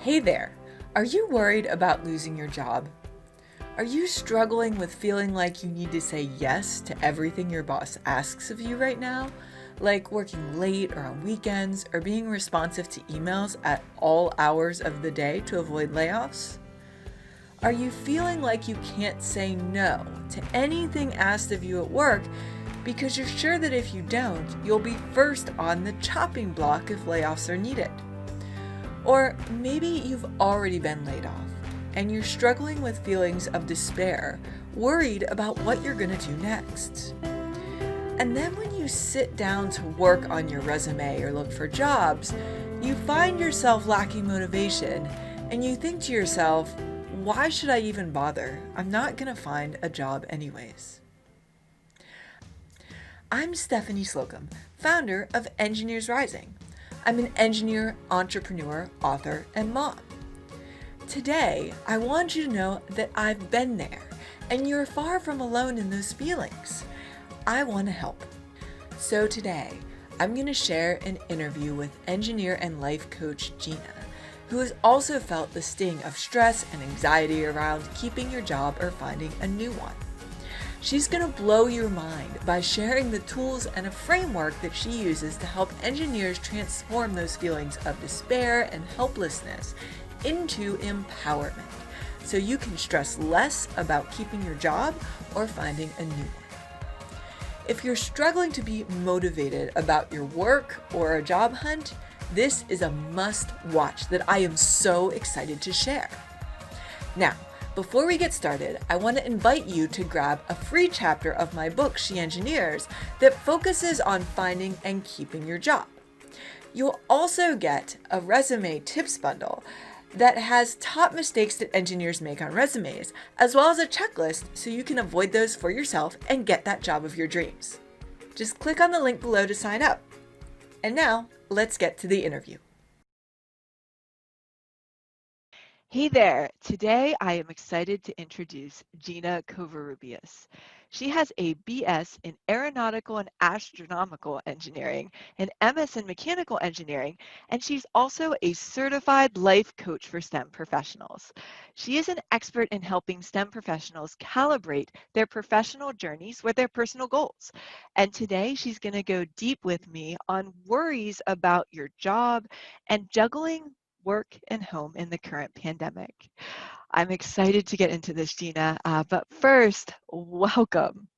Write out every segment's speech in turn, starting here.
Hey there! Are you worried about losing your job? Are you struggling with feeling like you need to say yes to everything your boss asks of you right now? Like working late or on weekends or being responsive to emails at all hours of the day to avoid layoffs? Are you feeling like you can't say no to anything asked of you at work because you're sure that if you don't, you'll be first on the chopping block if layoffs are needed? Or maybe you've already been laid off and you're struggling with feelings of despair, worried about what you're going to do next. And then when you sit down to work on your resume or look for jobs, you find yourself lacking motivation and you think to yourself, why should I even bother? I'm not going to find a job anyways. I'm Stephanie Slocum, founder of Engineers Rising. I'm an engineer, entrepreneur, author, and mom. Today, I want you to know that I've been there, and you're far from alone in those feelings. I want to help. So today, I'm going to share an interview with engineer and life coach Gina, who has also felt the sting of stress and anxiety around keeping your job or finding a new one. She's going to blow your mind by sharing the tools and a framework that she uses to help engineers transform those feelings of despair and helplessness into empowerment, so you can stress less about keeping your job or finding a new one. If you're struggling to be motivated about your work or a job hunt, this is a must-watch that I am so excited to share. Now, before we get started, I want to invite you to grab a free chapter of my book, She Engineers, that focuses on finding and keeping your job. You'll also get a resume tips bundle that has top mistakes that engineers make on resumes, as well as a checklist so you can avoid those for yourself and get that job of your dreams. Just click on the link below to sign up. And now, let's get to the interview. Hey there! Today I am excited to introduce Gina Covarrubias. She has a BS in Aeronautical and Astronomical Engineering, an MS in Mechanical Engineering, and she's also a certified life coach for STEM professionals. She is an expert in helping STEM professionals calibrate their professional journeys with their personal goals. And today she's going to go deep with me on worries about your job and juggling work and home in the current pandemic. I'm excited to get into this, Gina, but first, welcome.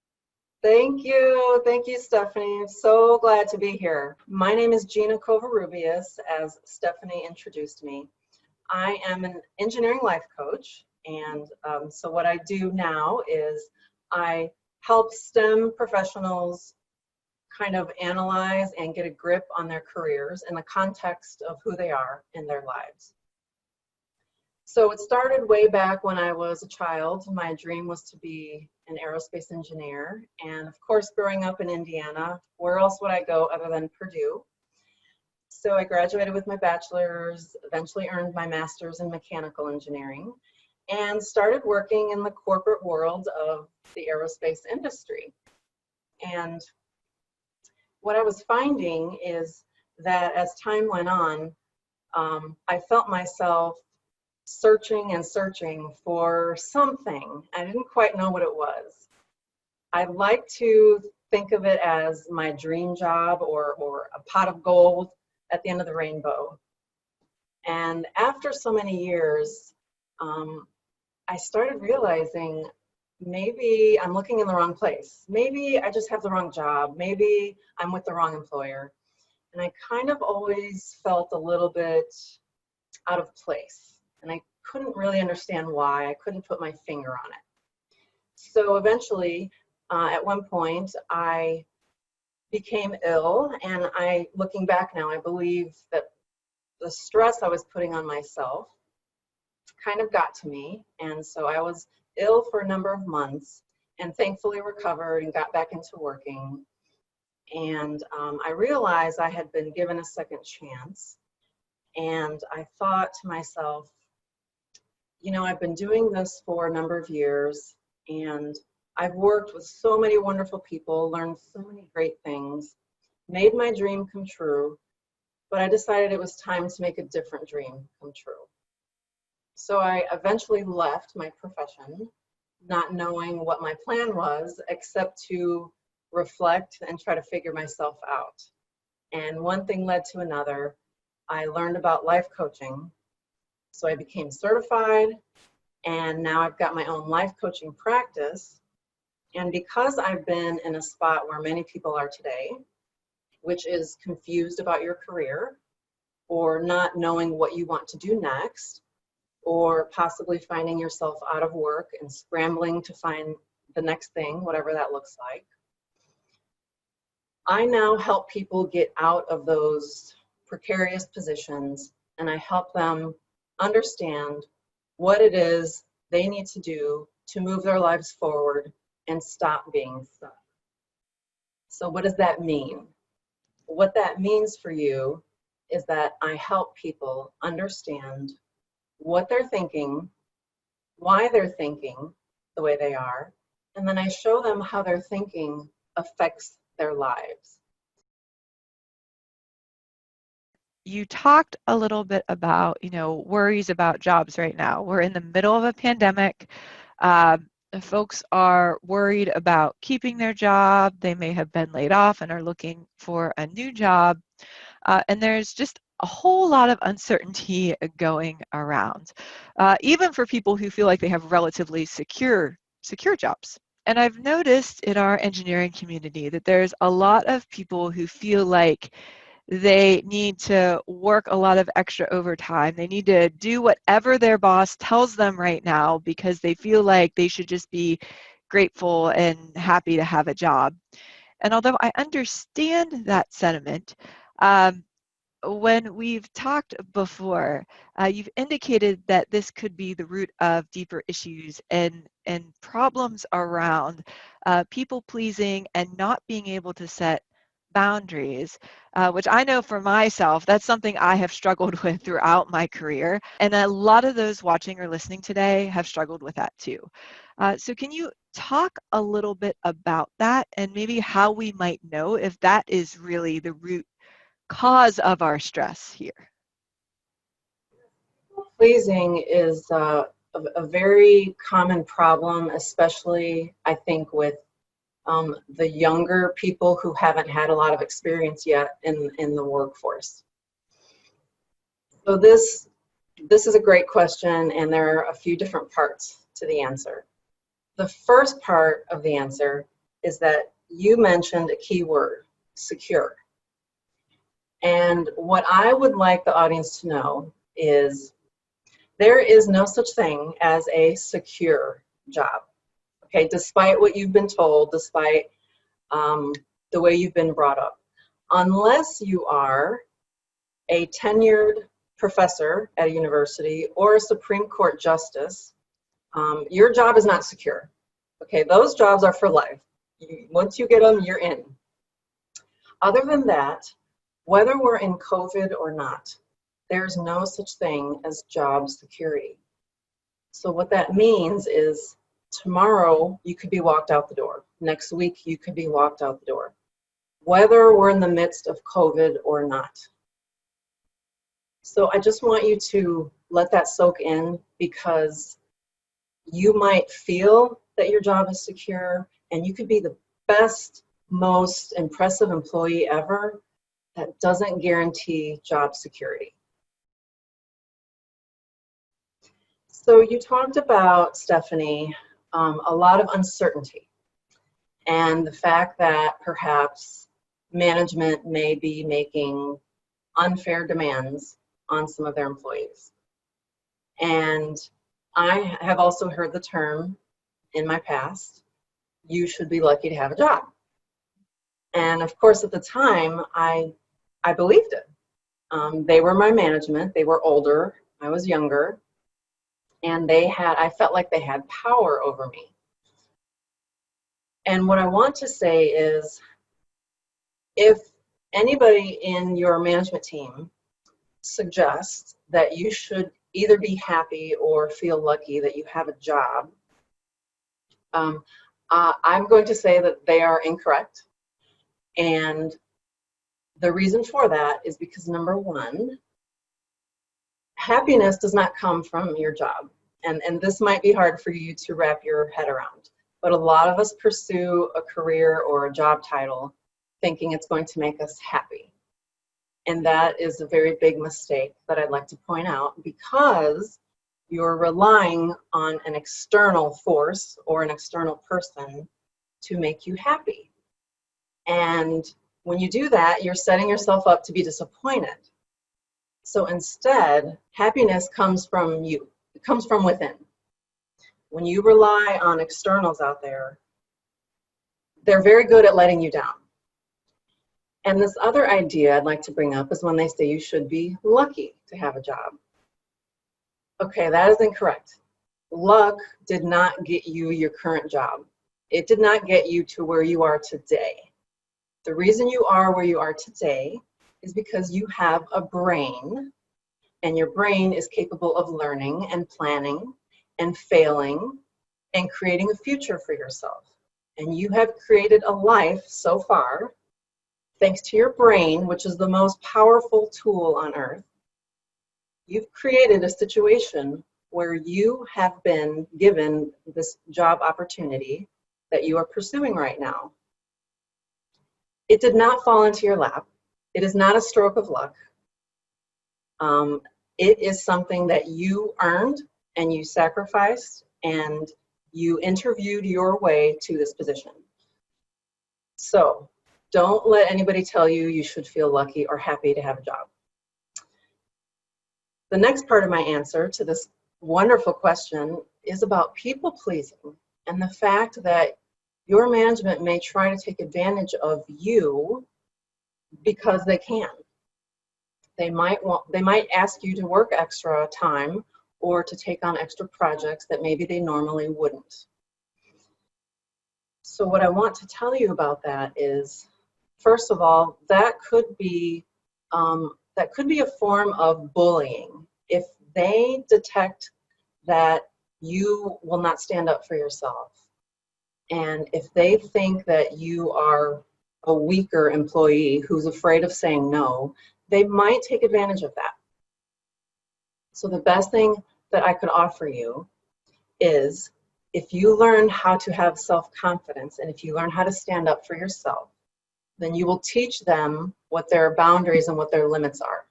Thank you. Thank you, Stephanie. So glad to be here. My name is Gina Covarrubias, as Stephanie introduced me. I am an engineering life coach, and so what I do now is I help STEM professionals kind of analyze and get a grip on their careers in the context of who they are in their lives. So it started way back when I was a child. My dream was to be an aerospace engineer. And of course, growing up in Indiana, where else would I go other than Purdue? So I graduated with my bachelor's, eventually earned my master's in mechanical engineering, and started working in the corporate world of the aerospace industry. And what I was finding is that as time went on, I felt myself searching and searching for something. I didn't quite know what it was. I like to think of it as my dream job or a pot of gold at the end of the rainbow. And after so many years, I started realizing maybe I'm looking in the wrong place. Maybe I just have the wrong job. Maybe I'm with the wrong employer. And I kind of always felt a little bit out of place. And I couldn't really understand why. I couldn't put my finger on it. So eventually, at one point, I became ill. And looking back now, I believe that the stress I was putting on myself kind of got to me. And so I was ill for a number of months and thankfully recovered and got back into working. And I realized I had been given a second chance. And I thought to myself, you know, I've been doing this for a number of years and I've worked with so many wonderful people, learned so many great things, made my dream come true, but I decided it was time to make a different dream come true. So I eventually left my profession, not knowing what my plan was, except to reflect and try to figure myself out. And one thing led to another. I learned about life coaching. So I became certified, and now I've got my own life coaching practice. And because I've been in a spot where many people are today, which is confused about your career or not knowing what you want to do next, or possibly finding yourself out of work and scrambling to find the next thing, whatever that looks like, I now help people get out of those precarious positions, and I help them understand what it is they need to do to move their lives forward and stop being stuck. So what does that mean? What that means for you is that I help people understand what they're thinking, why they're thinking the way they are, and then I show them how their thinking affects their lives. You talked a little bit about, worries about jobs right now. We're in the middle of a pandemic. Folks are worried about keeping their job. They may have been laid off and are looking for a new job. And there's just a whole lot of uncertainty going around, even for people who feel like they have relatively secure jobs. And I've noticed in our engineering community that there's a lot of people who feel like they need to work a lot of extra overtime. They need to do whatever their boss tells them right now because they feel like they should just be grateful and happy to have a job. And although I understand that sentiment, when we've talked before, you've indicated that this could be the root of deeper issues and problems around people pleasing and not being able to set boundaries, which I know for myself, that's something I have struggled with throughout my career. And a lot of those watching or listening today have struggled with that too. So can you talk a little bit about that and maybe how we might know if that is really the root cause of our stress here? Pleasing is a very common problem, especially I think with the younger people who haven't had a lot of experience yet in the workforce. So this is a great question, and there are a few different parts to the answer. The first part of the answer is that you mentioned a key word, secure. And what I would like the audience to know is there is no such thing as a secure job. Okay, despite what you've been told, despite the way you've been brought up. Unless you are a tenured professor at a university or a Supreme Court justice, your job is not secure. Okay, those jobs are for life. Once you get them, you're in. Other than that, whether we're in COVID or not, there's no such thing as job security. So what that means is tomorrow you could be walked out the door. Next week you could be walked out the door, whether we're in the midst of COVID or not. So I just want you to let that soak in, because you might feel that your job is secure and you could be the best, most impressive employee ever. That doesn't guarantee job security. So you talked about, Stephanie, a lot of uncertainty and the fact that perhaps management may be making unfair demands on some of their employees. And I have also heard the term in my past, you should be lucky to have a job. And of course, at the time, I believed it. They were my management. They were older. I was younger. And I felt like they had power over me. And what I want to say is, if anybody in your management team suggests that you should either be happy or feel lucky that you have a job, I'm going to say that they are incorrect. And the reason for that is because, number one, Happiness does not come from your job. And this might be hard for you to wrap your head around, but a lot of us pursue a career or a job title thinking it's going to make us happy. And that is a very big mistake that I'd like to point out, because you're relying on an external force or an external person to make you happy. And when you do that, you're setting yourself up to be disappointed. So instead, happiness comes from you. It comes from within. When you rely on externals out there, they're very good at letting you down. And this other idea I'd like to bring up is when they say you should be lucky to have a job. Okay, that is incorrect. Luck did not get you your current job. It did not get you to where you are today. The reason you are where you are today is because you have a brain, and your brain is capable of learning and planning and failing and creating a future for yourself. And you have created a life so far, thanks to your brain, which is the most powerful tool on earth. You've created a situation where you have been given this job opportunity that you are pursuing right now. It did not fall into your lap. It is not a stroke of luck. It is something that you earned and you sacrificed, and you interviewed your way to this position. So don't let anybody tell you you should feel lucky or happy to have a job. The next part of my answer to this wonderful question is about people pleasing and the fact that your management may try to take advantage of you because they can. They might ask you to work extra time or to take on extra projects that maybe they normally wouldn't. So what I want to tell you about that is, first of all, that could be a form of bullying. If they detect that you will not stand up for yourself, and if they think that you are a weaker employee who's afraid of saying no, they might take advantage of that. So the best thing that I could offer you is, if you learn how to have self-confidence and if you learn how to stand up for yourself, then you will teach them what their boundaries and what their limits are.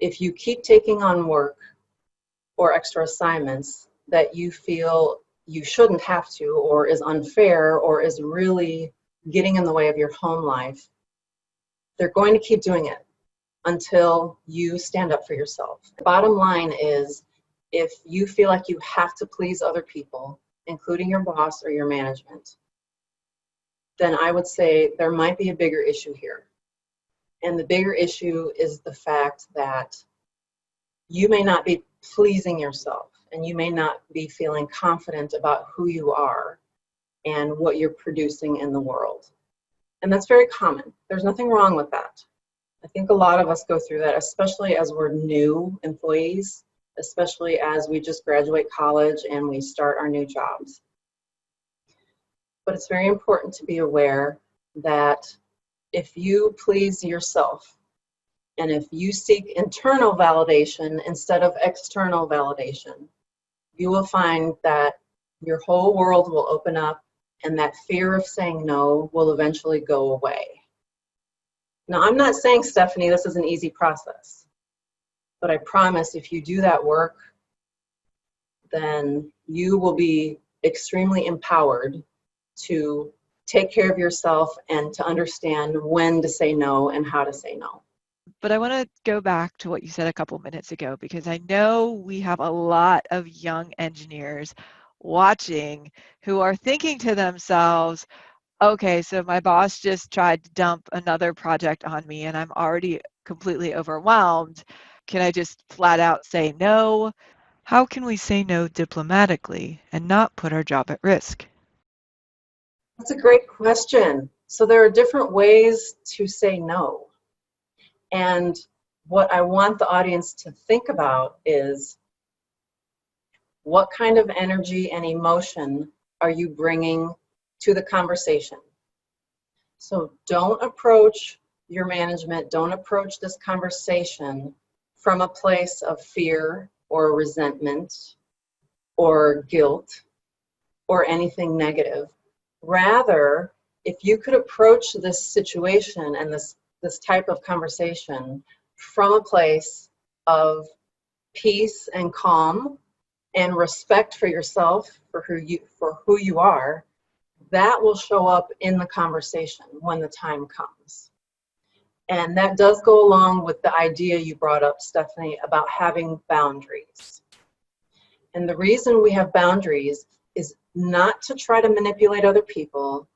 If you keep taking on work or extra assignments that you feel you shouldn't have to, or is unfair, or is really getting in the way of your home life, they're going to keep doing it until you stand up for yourself. The bottom line is, if you feel like you have to please other people, including your boss or your management, then I would say there might be a bigger issue here. And the bigger issue is the fact that you may not be pleasing yourself, and you may not be feeling confident about who you are and what you're producing in the world. And that's very common. There's nothing wrong with that. I think a lot of us go through that, especially as we're new employees, especially as we just graduate college and we start our new jobs. But it's very important to be aware that if you please yourself, and if you seek internal validation instead of external validation, you will find that your whole world will open up, and that fear of saying no will eventually go away. Now, I'm not saying, Stephanie, this is an easy process, but I promise if you do that work, then you will be extremely empowered to take care of yourself and to understand when to say no and how to say no. But I want to go back to what you said a couple minutes ago, because I know we have a lot of young engineers watching who are thinking to themselves, okay, so my boss just tried to dump another project on me and I'm already completely overwhelmed. Can I just flat out say no? How can we say no diplomatically and not put our job at risk? That's a great question. So there are different ways to say no. And what I want the audience to think about is, what kind of energy and emotion are you bringing to the conversation? So don't approach your management, don't approach this conversation from a place of fear or resentment or guilt or anything negative. Rather, if you could approach this situation and this type of conversation from a place of peace and calm and respect for yourself, for who you are, that will show up in the conversation when the time comes. And that does go along with the idea you brought up, Stephanie, about having boundaries. And the reason we have boundaries is not to try to manipulate other people,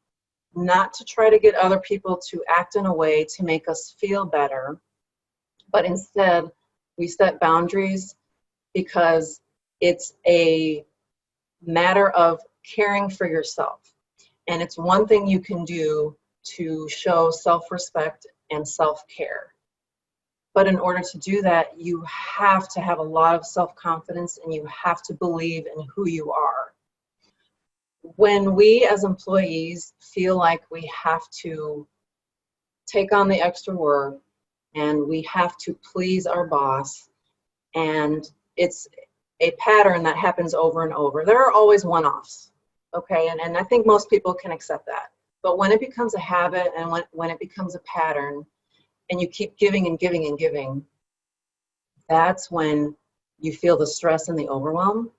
not to try to get other people to act in a way to make us feel better, but instead we set boundaries because it's a matter of caring for yourself. And it's one thing you can do to show self-respect and self-care. But in order to do that, you have to have a lot of self-confidence and you have to believe in who you are. When we as employees feel like we have to take on the extra work and we have to please our boss, and it's a pattern that happens over and over, there are always one-offs, okay? And I think most people can accept that. But when it becomes a habit and when it becomes a pattern and you keep giving and giving and giving, that's when you feel the stress and the overwhelm.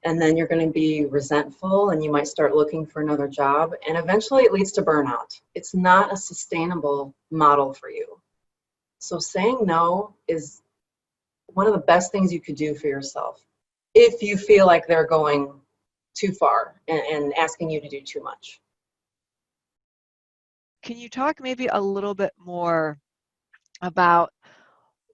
And then you're going to be resentful and you might start looking for another job. And eventually it leads to burnout. It's not a sustainable model for you. So saying no is one of the best things you could do for yourself if you feel like they're going too far and asking you to do too much. Can you talk maybe a little bit more about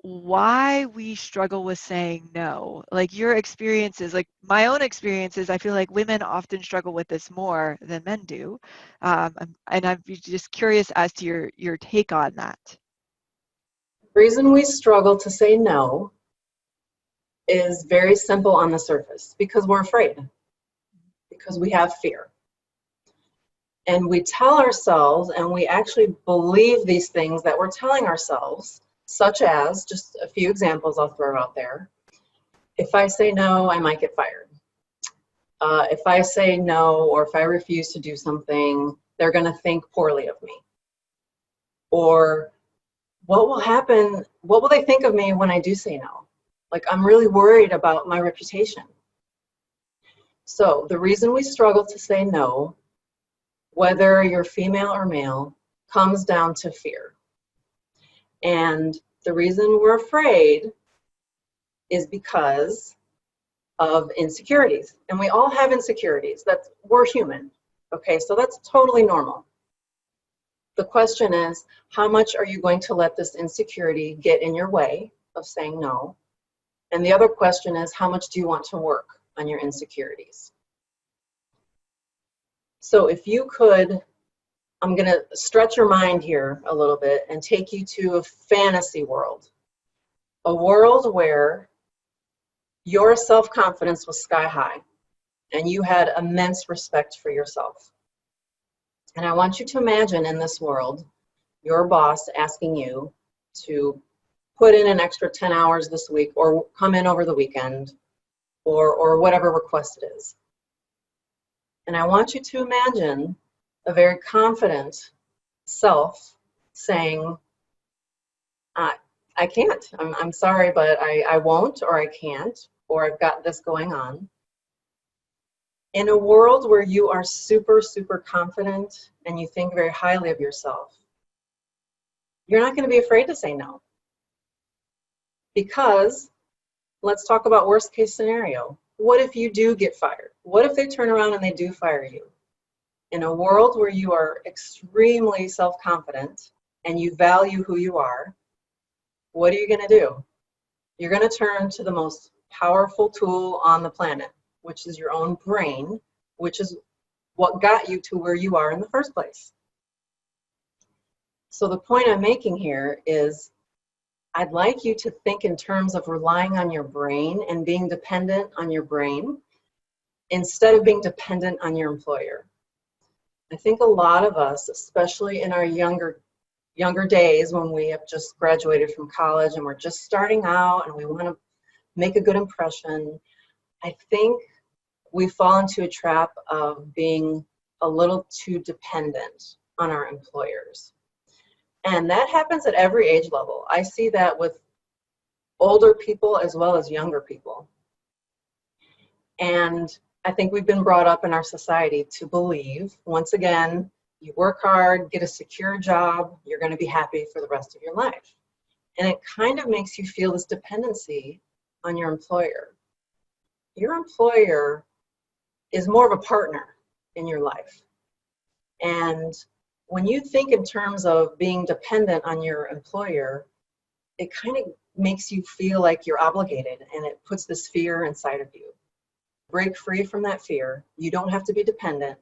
why we struggle with saying no? Like your experiences, like my own experiences, I feel like women often struggle with this more than men do. And I'm just curious as to your take on that. The reason we struggle to say no is very simple on the surface, because we're afraid, because we have fear. And we tell ourselves, and we actually believe these things that we're telling ourselves, such as, just a few examples I'll throw out there. If I say no, I might get fired. If I say no, or if I refuse to do something, they're going to think poorly of me. Or what will happen? What will they think of me when I do say no? Like, I'm really worried about my reputation. So the reason we struggle to say no, whether you're female or male, comes down to fear. And the reason we're afraid is because of insecurities. And we all have insecurities. We're human. Okay, so that's totally normal. The question is, how much are you going to let this insecurity get in your way of saying no? And the other question is, how much do you want to work on your insecurities? So if you could, I'm going to stretch your mind here a little bit and take you to a fantasy world. A world where your self-confidence was sky high and you had immense respect for yourself. And I want you to imagine in this world, your boss asking you to put in an extra 10 hours this week or come in over the weekend or whatever request it is. And I want you to imagine a very confident self saying, I can't, I'm sorry, but I won't, or I can't, or I've got this going on. In a world where you are super, super confident and you think very highly of yourself, you're not going to be afraid to say no. Because let's talk about worst case scenario. What if you do get fired? What if they turn around and they do fire you? In a world where you are extremely self-confident and you value who you are, what are you going to do? You're going to turn to the most powerful tool on the planet, which is your own brain, which is what got you to where you are in the first place. So the point I'm making here is I'd like you to think in terms of relying on your brain and being dependent on your brain instead of being dependent on your employer. I think a lot of us, especially in our younger younger days when we have just graduated from college and we're just starting out and we want to make a good impression, I think we fall into a trap of being a little too dependent on our employers. And that happens at every age level. I see that with older people as well as younger people. And I think we've been brought up in our society to believe, once again, you work hard, get a secure job, you're going to be happy for the rest of your life. And it kind of makes you feel this dependency on your employer. Your employer is more of a partner in your life. And when you think in terms of being dependent on your employer, it kind of makes you feel like you're obligated, and it puts this fear inside of you. Break free from that fear. You don't have to be dependent.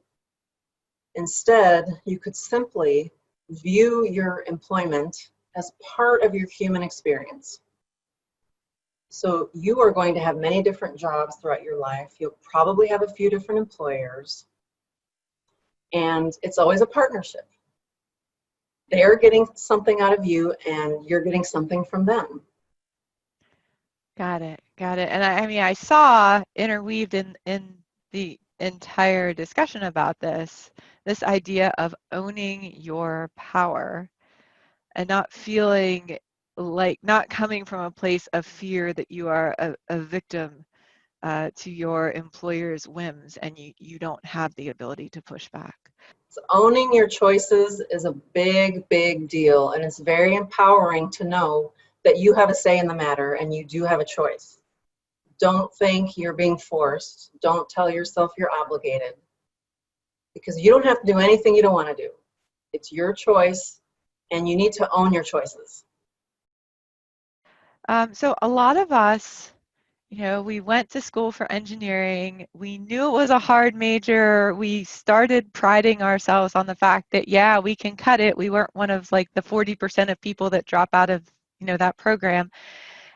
Instead, you could simply view your employment as part of your human experience. So you are going to have many different jobs throughout your life. You'll probably have a few different employers. And it's always a partnership. They're getting something out of you and you're getting something from them. Got it. Got it. And I mean, I saw interweaved in the entire discussion about this idea of owning your power and not feeling like, not coming from a place of fear that you are a victim to your employer's whims and you don't have the ability to push back. So owning your choices is a big, big deal. And it's very empowering to know that you have a say in the matter and you do have a choice. Don't think you're being forced. Don't tell yourself you're obligated, because you don't have to do anything you don't want to do. It's your choice, and you need to own your choices. So a lot of us, you know, we went to school for engineering. We knew it was a hard major. We started priding ourselves on the fact that, yeah, we can cut it. We weren't one of like the 40% of people that drop out of, you know, that program.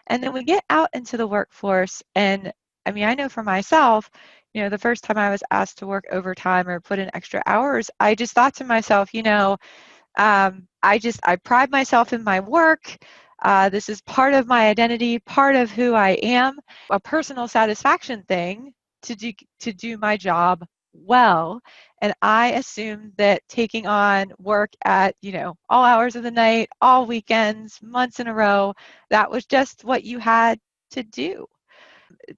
And then we get out into the workforce. And I mean, I know for myself, you know, the first time I was asked to work overtime or put in extra hours, I just thought to myself, you know, I pride myself in my work. This is part of my identity, part of who I am, a personal satisfaction thing to do my job well. And I assumed that taking on work at, you know, all hours of the night, all weekends, months in a row, that was just what you had to do.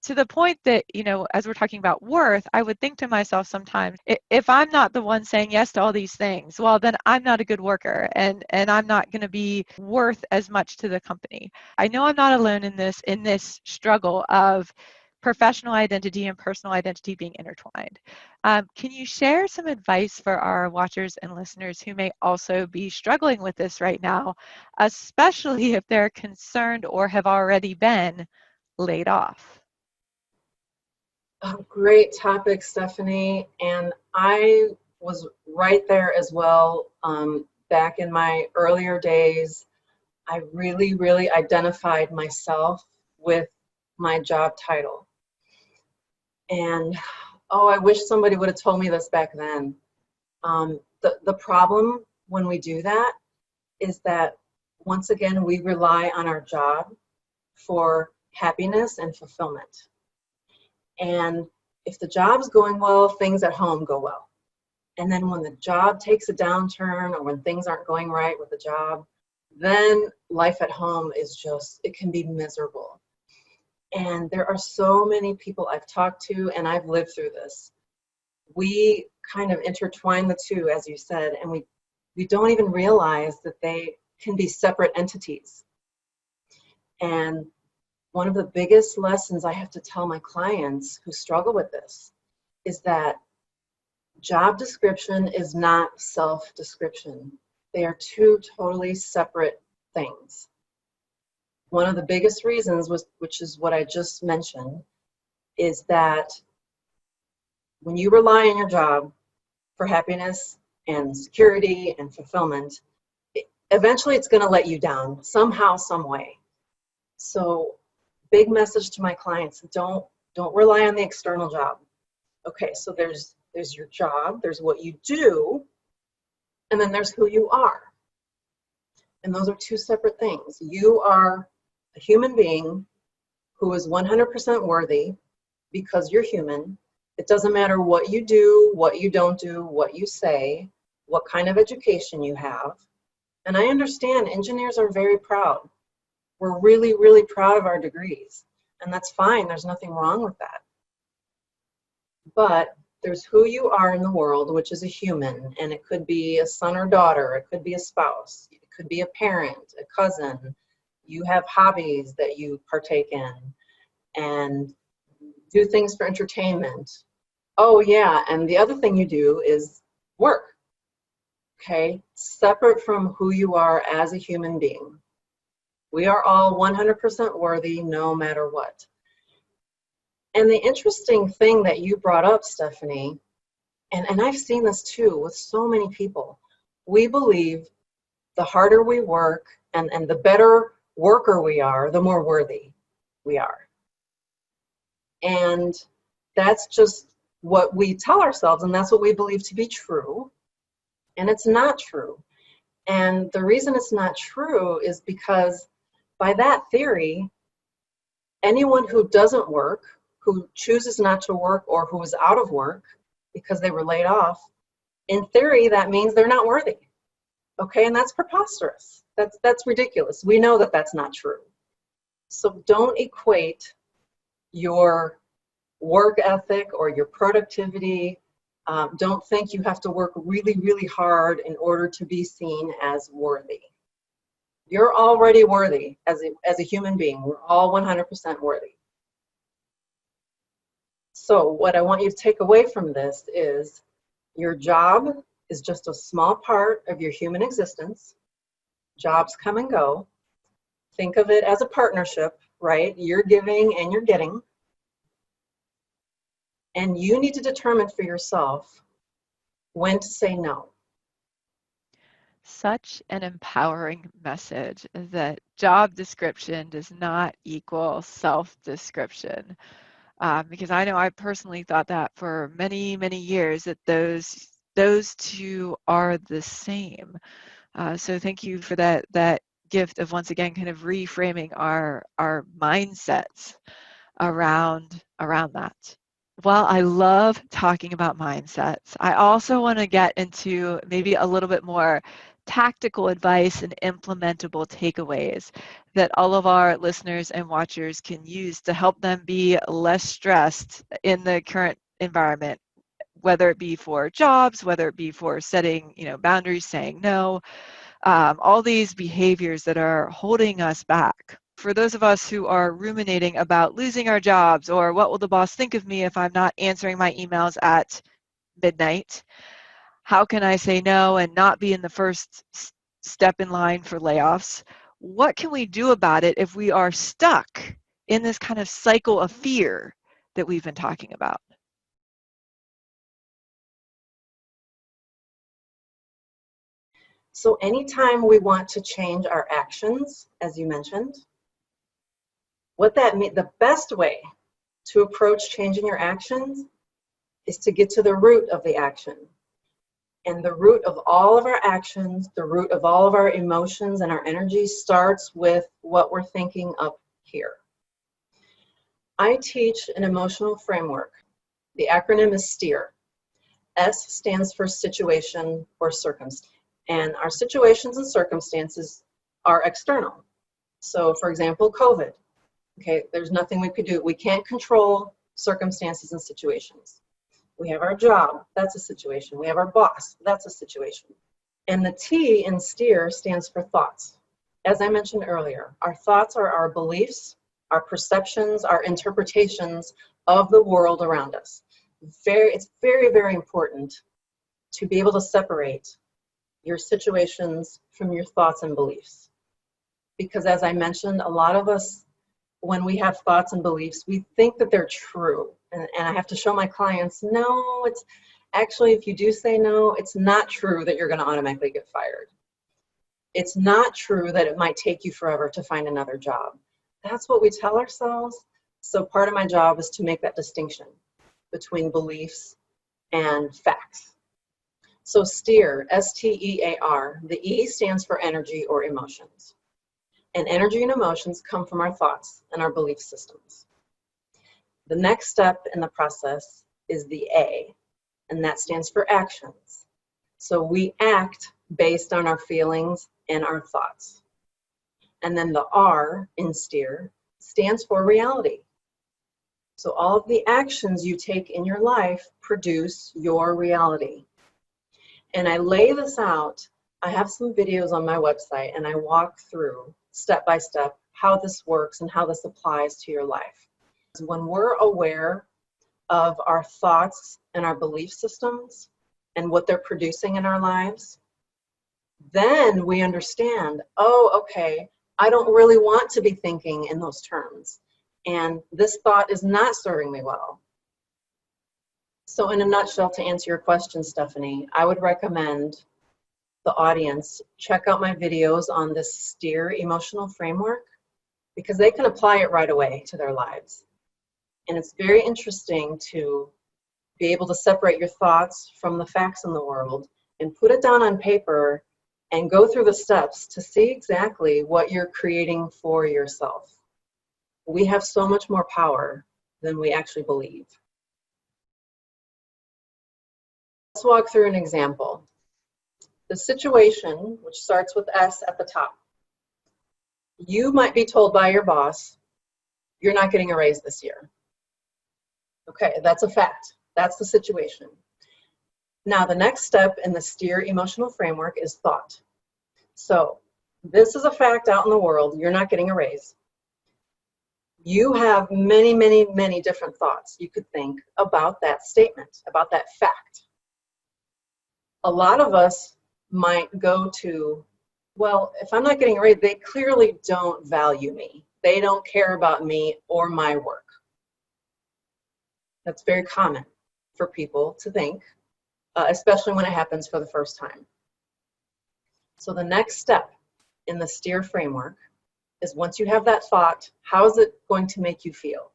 To the point that, you know, as we're talking about worth, I would think to myself sometimes, if I'm not the one saying yes to all these things, well, then I'm not a good worker and I'm not going to be worth as much to the company. I know I'm not alone in this struggle of professional identity and personal identity being intertwined. Can you share some advice for our watchers and listeners who may also be struggling with this right now, especially if they're concerned or have already been laid off? Oh, great topic, Stephanie. And I was right there as well. Back in my earlier days, I really, really identified myself with my job title. And oh, I wish somebody would have told me this back then. The problem when we do that is that, once again, we rely on our job for happiness and fulfillment. And if the job's going well, things at home go well. And then when the job takes a downturn or when things aren't going right with the job, then life at home is just, it can be miserable. And there are so many people I've talked to, and I've lived through this. We kind of intertwine the two, as you said, and we don't even realize that they can be separate entities. And one of the biggest lessons I have to tell my clients who struggle with this is that job description is not self-description. They are two totally separate things. One of the biggest reasons, which is what I just mentioned, is that when you rely on your job for happiness and security and fulfillment, eventually it's going to let you down somehow, some way. So big message to my clients, don't rely on the external job. Okay, so there's your job, there's what you do, and then there's who you are. And those are two separate things. You are a human being who is 100% worthy because you're human. It doesn't matter what you do, what you don't do, what you say, what kind of education you have. And I understand engineers are very proud. We're really, really proud of our degrees. And that's fine. There's nothing wrong with that. But there's who you are in the world, which is a human. And it could be a son or daughter. It could be a spouse. It could be a parent, a cousin. You have hobbies that you partake in and do things for entertainment. Oh, yeah. And the other thing you do is work. Okay, separate from who you are as a human being. We are all 100% worthy no matter what. And the interesting thing that you brought up, Stephanie, and I've seen this too with so many people, we believe the harder we work and the better worker we are, the more worthy we are. And that's just what we tell ourselves, and that's what we believe to be true. And it's not true. And the reason it's not true is because by that theory, anyone who doesn't work, who chooses not to work, or who is out of work because they were laid off, in theory, that means they're not worthy. Okay, and that's preposterous. That's ridiculous. We know that that's not true. So don't equate your work ethic or your productivity. Don't think you have to work really, really hard in order to be seen as worthy. You're already worthy as a human being. We're all 100% worthy. So what I want you to take away from this is your job is just a small part of your human existence. Jobs come and go. Think of it as a partnership, right? You're giving and you're getting. And you need to determine for yourself when to say no. Such an empowering message that job description does not equal self-description. Because I know I personally thought that for many, many years that those two are the same. So thank you for that gift of once again kind of reframing our mindsets around that. Well, I love talking about mindsets. I also want to get into maybe a little bit more tactical advice and implementable takeaways that all of our listeners and watchers can use to help them be less stressed in the current environment, whether it be for jobs, whether it be for setting, boundaries, saying no, all these behaviors that are holding us back. For those of us who are ruminating about losing our jobs or what will the boss think of me if I'm not answering my emails at midnight, how can I say no and not be in the first step in line for layoffs? What can we do about it if we are stuck in this kind of cycle of fear that we've been talking about? So anytime we want to change our actions, as you mentioned, what that means, the best way to approach changing your actions is to get to the root of the action. And the root of all of our actions, the root of all of our emotions and our energy starts with what we're thinking up here. I teach an emotional framework. The acronym is STEER. S stands for situation or circumstance. And our situations and circumstances are external. So for example, COVID. Okay, there's nothing we could do. We can't control circumstances and situations. We have our job, that's a situation. We have our boss, that's a situation. And the T in STEER stands for thoughts. As I mentioned earlier, our thoughts are our beliefs, our perceptions, our interpretations of the world around us. It's very, very important to be able to separate your situations from your thoughts and beliefs. Because as I mentioned, a lot of us, when we have thoughts and beliefs, we think that they're true. And I have to show my clients, no, it's actually, if you do say no, it's not true that you're going to automatically get fired. It's not true that it might take you forever to find another job. That's what we tell ourselves. So part of my job is to make that distinction between beliefs and facts. So STEER, S-T-E-A-R, the E stands for energy or emotions. And energy and emotions come from our thoughts and our belief systems. The next step in the process is the A, and that stands for actions. So we act based on our feelings and our thoughts. And then the R in STEER stands for reality. So all of the actions you take in your life produce your reality. And I lay this out. I have some videos on my website, and I walk through step by step how this works and how this applies to your life. When we're aware of our thoughts and our belief systems and what they're producing in our lives, then we understand, oh, okay, I don't really want to be thinking in those terms. And this thought is not serving me well. So in a nutshell, to answer your question, Stephanie, I would recommend the audience check out my videos on this STEER emotional framework, because they can apply it right away to their lives. And it's very interesting to be able to separate your thoughts from the facts in the world and put it down on paper and go through the steps to see exactly what you're creating for yourself. We have so much more power than we actually believe. Let's walk through an example. The situation, which starts with S at the top. You might be told by your boss, you're not getting a raise this year. Okay, that's a fact. That's the situation. Now, the next step in the STEER emotional framework is thought. So, this is a fact out in the world. You're not getting a raise. You have many, many, many different thoughts you could think about that statement, about that fact. A lot of us might go to, well, if I'm not getting a raise, they clearly don't value me. They don't care about me or my work. That's very common for people to think, especially when it happens for the first time. So the next step in the STEER framework is, once you have that thought, how is it going to make you feel?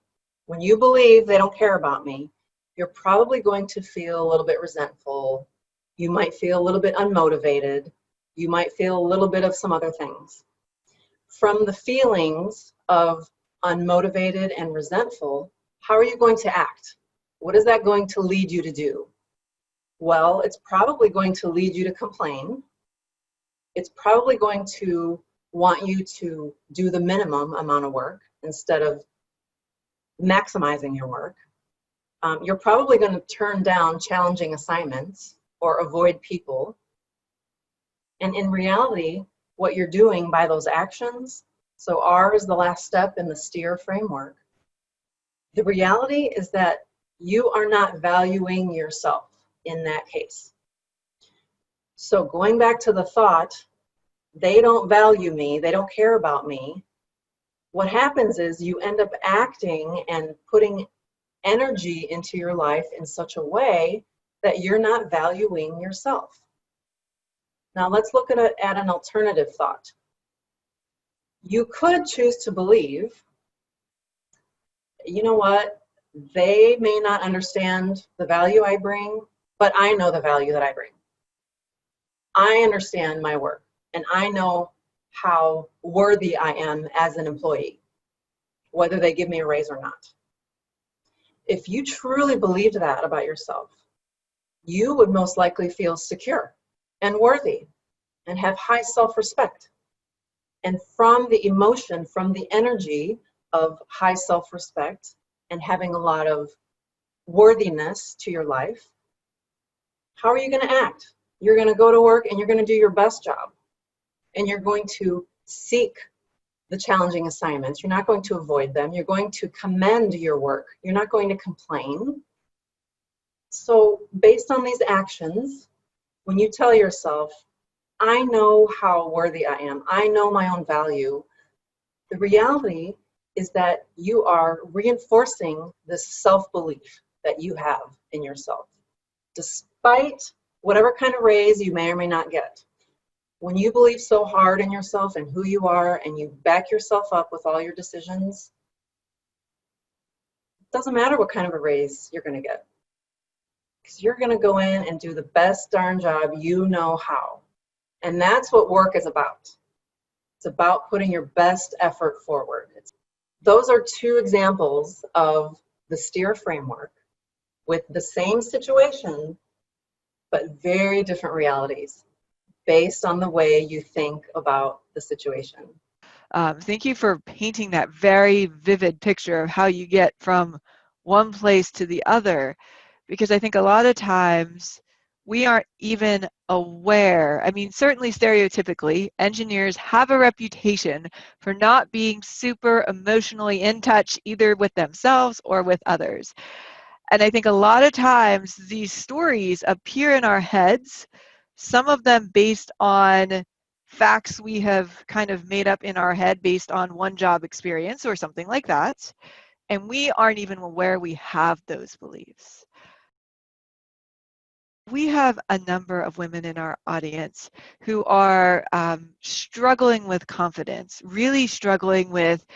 When you believe they don't care about me, you're probably going to feel a little bit resentful. You might feel a little bit unmotivated. You might feel a little bit of some other things. From the feelings of unmotivated and resentful, how are you going to act? What is that going to lead you to do? Well, it's probably going to lead you to complain. It's probably going to want you to do the minimum amount of work instead of maximizing your work. You're probably going to turn down challenging assignments or avoid people. And in reality, what you're doing by those actions, so R is the last step in the STEER framework, the reality is that you are not valuing yourself in that case. So going back to the thought, they don't value me, they don't care about me, what happens is you end up acting and putting energy into your life in such a way that you're not valuing yourself. Now let's look at an alternative thought. You could choose to believe, you know what, they may not understand the value I bring, but I know the value that I bring. I understand my work, and I know how worthy I am as an employee, whether they give me a raise or not. If you truly believed that about yourself, you would most likely feel secure and worthy and have high self-respect. And from the emotion, from the energy of high self-respect and having a lot of worthiness to your life, how are you going to act? You're going to go to work and you're going to do your best job. And you're going to seek the challenging assignments. You're not going to avoid them. You're going to commend your work. You're not going to complain. So based on these actions, when you tell yourself, I know how worthy I am, I know my own value, the reality is that you are reinforcing this self-belief that you have in yourself, despite whatever kind of raise you may or may not get. When you believe so hard in yourself and who you are, and you back yourself up with all your decisions, it doesn't matter what kind of a raise you're going to get, because you're going to go in and do the best darn job you know how. And that's what work is about. It's about putting your best effort forward. Those are two examples of the STEER framework with the same situation, but very different realities based on the way you think about the situation. Thank you for painting that very vivid picture of how you get from one place to the other, because I think a lot of times we aren't even aware. I mean, certainly stereotypically, engineers have a reputation for not being super emotionally in touch either with themselves or with others. And I think a lot of times these stories appear in our heads, some of them based on facts we have kind of made up in our head based on one job experience or something like that. And we aren't even aware we have those beliefs. We have a number of women in our audience who are struggling with confidence, really struggling with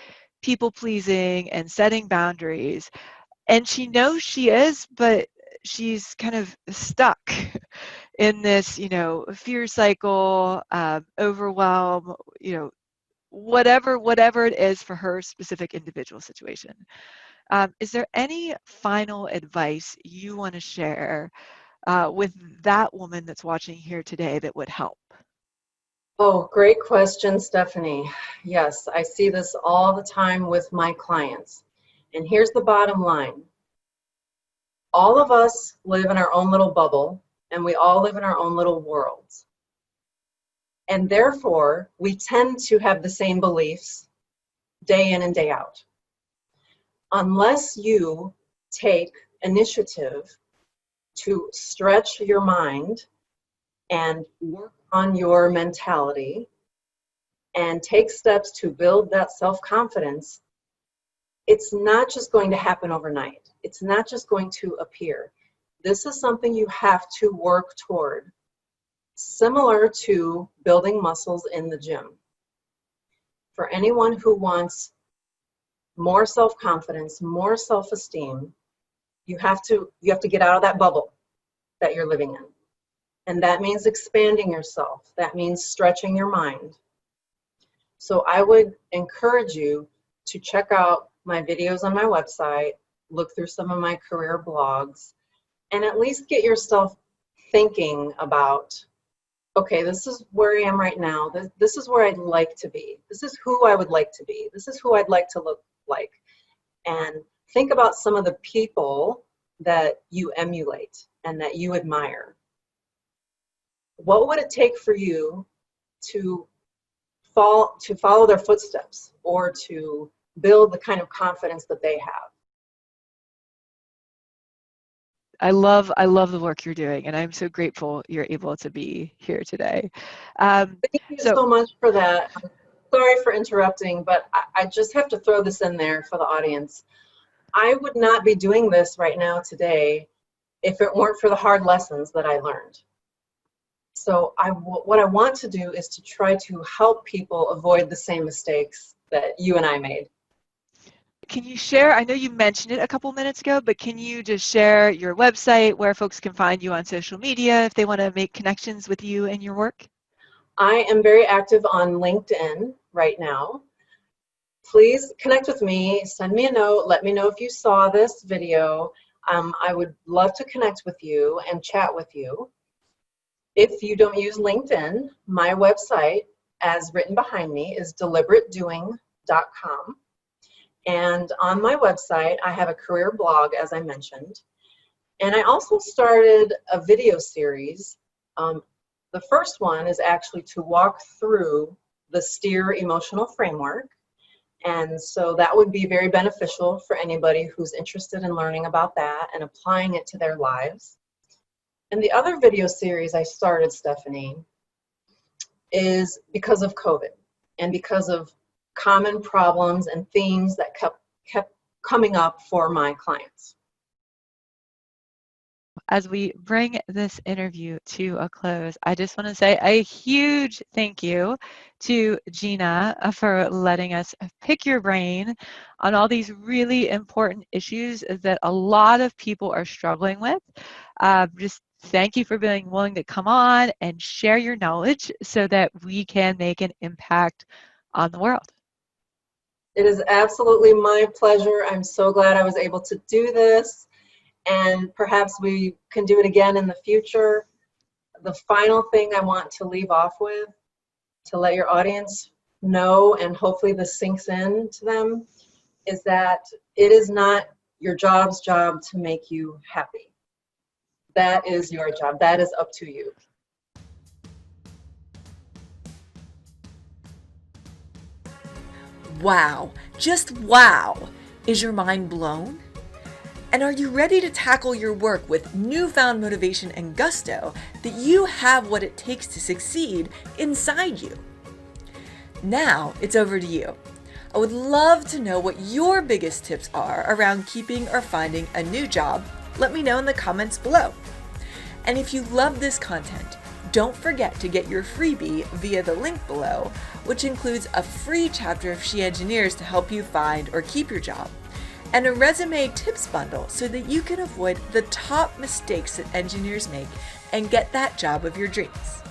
people pleasing and setting boundaries. And she knows she is, but she's kind of stuck in this, fear cycle, overwhelm, whatever it is for her specific individual situation. Is there any final advice you want to share with that woman that's watching here today that would help? Oh, great question, Stephanie. Yes, I see this all the time with my clients. And here's the bottom line. All of us live in our own little bubble, and we all live in our own little worlds. And therefore, we tend to have the same beliefs day in and day out. Unless you take initiative to stretch your mind and work on your mentality and take steps to build that self-confidence, it's not just going to happen overnight. It's not just going to appear. This is something you have to work toward, similar to building muscles in the gym. For anyone who wants more self-confidence, more self-esteem, you have to get out of that bubble that you're living in. And that means expanding yourself. That means stretching your mind. So I would encourage you to check out my videos on my website, look through some of my career blogs, and at least get yourself thinking about, okay, this is where I am right now. This is where I'd like to be. This is who I would like to be. This is who I'd like to look like. And think about some of the people that you emulate and that you admire. What would it take for you to follow their footsteps or to build the kind of confidence that they have? I love the work you're doing, and I'm so grateful you're able to be here today. Thank you so much for that. I'm sorry for interrupting, but I just have to throw this in there for the audience. I would not be doing this right now today if it weren't for the hard lessons that I learned. So what I want to do is to try to help people avoid the same mistakes that you and I made. Can you share, I know you mentioned it a couple minutes ago, but can you just share your website, where folks can find you on social media if they want to make connections with you and your work? I am very active on LinkedIn right now. Please connect with me, send me a note, let me know if you saw this video. I would love to connect with you and chat with you. If you don't use LinkedIn, my website, as written behind me, is deliberatedoing.com. And on my website, I have a career blog, as I mentioned. And I also started a video series. The first one is actually to walk through the STEER emotional framework. And so that would be very beneficial for anybody who's interested in learning about that and applying it to their lives. And the other video series I started, Stephanie, is because of COVID and because of common problems and themes that kept coming up for my clients. as we bring this interview to a close, I just want to say a huge thank you to Gina for letting us pick your brain on all these really important issues that a lot of people are struggling with. Just thank you for being willing to come on and share your knowledge so that we can make an impact on the world. It is absolutely my pleasure. I'm so glad I was able to do this, and perhaps we can do it again in the future. The final thing I want to leave off with, to let your audience know, and hopefully this sinks in to them, is that it is not your job's job to make you happy. That is your job. That is up to you. Wow, just wow! Is your mind blown? And are you ready to tackle your work with newfound motivation and gusto that you have what it takes to succeed inside you? Now it's over to you. I would love to know what your biggest tips are around keeping or finding a new job. Let me know in the comments below. And if you love this content, don't forget to get your freebie via the link below, which includes a free chapter of She Engineers to help you find or keep your job, and a resume tips bundle so that you can avoid the top mistakes that engineers make and get that job of your dreams.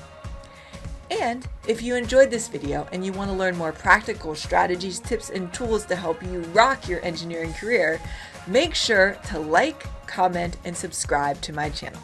And if you enjoyed this video and you want to learn more practical strategies, tips, and tools to help you rock your engineering career, make sure to like, comment, and subscribe to my channel.